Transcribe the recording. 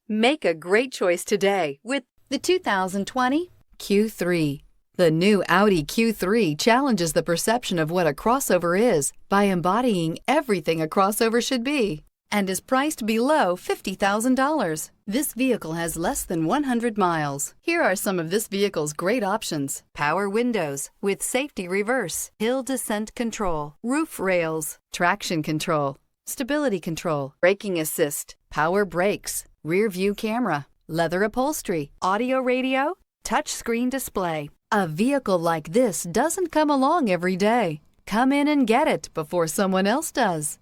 Make a great choice today with the 2020 Q3. The new Audi Q3 challenges the perception of what a crossover is by embodying everything a crossover should be and is priced below $50,000. This vehicle has less than 100 miles. Here are some of this vehicle's great options: power windows with safety reverse, hill descent control, roof rails, traction control, stability control, braking assist, power brakes, rear view camera, leather upholstery, audio radio, touchscreen display. A vehicle like this doesn't come along every day. Come in and get it before someone else does.